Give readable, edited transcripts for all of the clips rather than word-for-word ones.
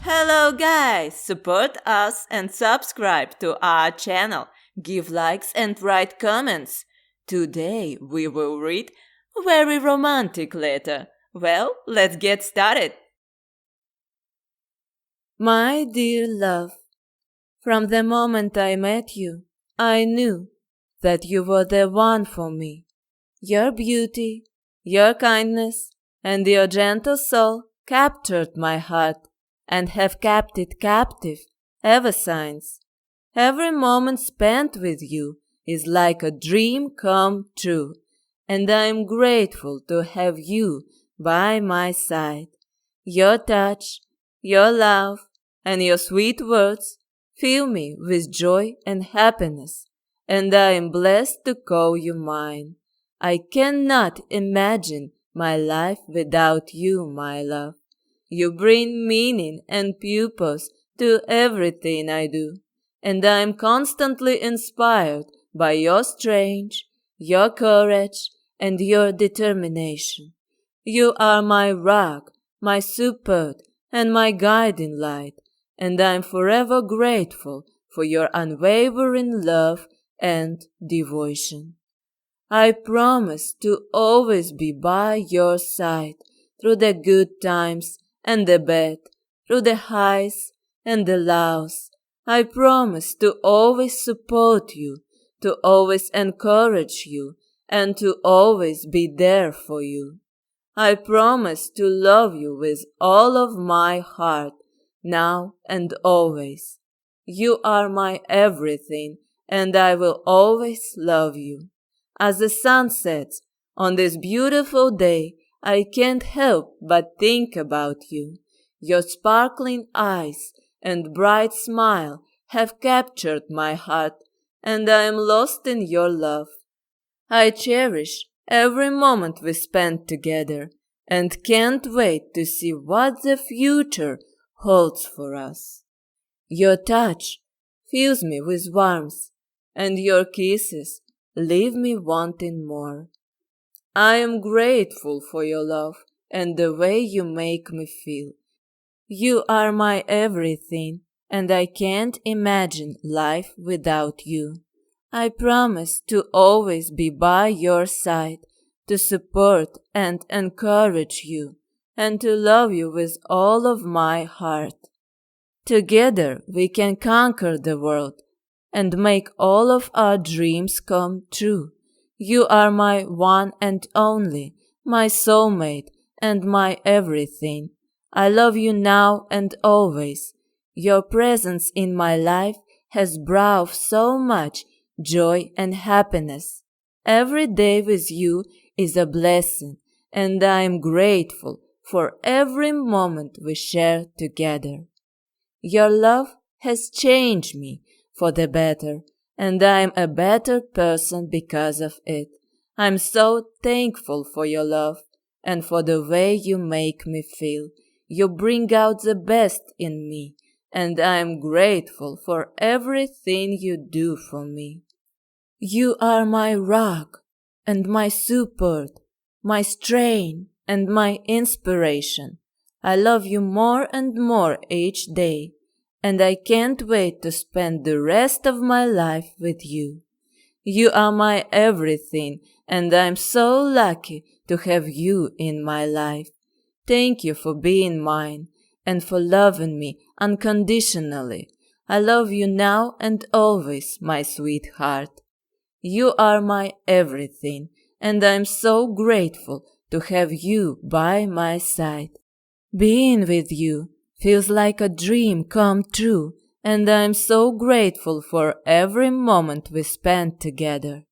Hello guys! Support us and subscribe to our channel. Give likes and write comments. Today we will read a very romantic letter. Well, let's get started. My dear love, from the moment I met you, I knew that you were the one for me. Your beauty, your kindness, and your gentle soul captured my heart and have kept it captive ever since. Every moment spent with you is like a dream come true, and I am grateful to have you by my side. Your touch, your love, and your sweet words fill me with joy and happiness, and I am blessed to call you mine. I cannot imagine my life without you, my love. You bring meaning and purpose to everything I do, and I am constantly inspired by your strength, your courage, and your determination. You are my rock, my support, and my guiding light, and I am forever grateful for your unwavering love and devotion. I promise to always be by your side through the good times and the bad, through the highs and the lows. I promise to always support you, to always encourage you, and to always be there for you. I promise to love you with all of my heart, now and always. You are my everything, and I will always love you. As the sun sets on this beautiful day, I can't help but think about you. Your sparkling eyes and bright smile have captured my heart, and I am lost in your love. I cherish every moment we spend together, and can't wait to see what the future holds for us. Your touch fills me with warmth, and your kisses leave me wanting more. I am grateful for your love and the way you make me feel. You are my everything, and I can't imagine life without you. I promise to always be by your side, to support and encourage you, and to love you with all of my heart. Together we can conquer the world and make all of our dreams come true. You are my one and only, my soulmate, and my everything. I love you now and always. Your presence in my life has brought so much joy and happiness. Every day with you is a blessing, and I am grateful for every moment we share together. Your love has changed me for the better, and I am a better person because of it. I'm so thankful for your love and for the way you make me feel. You bring out the best in me, and I am grateful for everything you do for me. You are my rock and my support, my strength and my inspiration. I love you more and more each day, and I can't wait to spend the rest of my life with you. You are my everything, and I'm so lucky to have you in my life. Thank you for being mine and for loving me unconditionally. I love you now and always, my sweetheart. You are my everything, and I'm so grateful to have you by my side. Being with you feels like a dream come true, and I'm so grateful for every moment we spend together.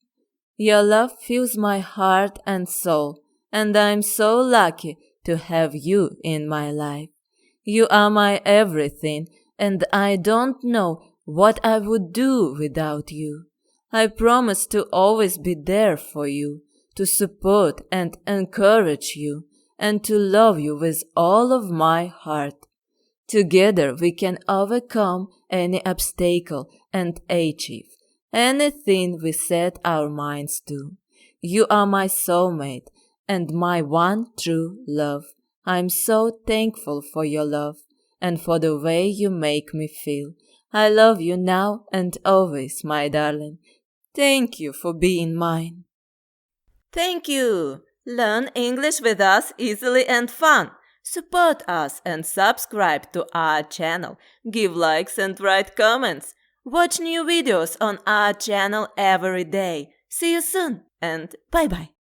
Your love fills my heart and soul, and I'm so lucky to have you in my life. You are my everything, and I don't know what I would do without you. I promise to always be there for you, to support and encourage you, and to love you with all of my heart. Together we can overcome any obstacle and achieve anything we set our minds to. You are my soulmate and my one true love. I'm so thankful for your love, and for the way you make me feel. I love you now and always, my darling. Thank you for being mine. Thank you! Learn English with us easily and fun. Support us and subscribe to our channel. Give likes and write comments. Watch new videos on our channel every day. See you soon and bye-bye.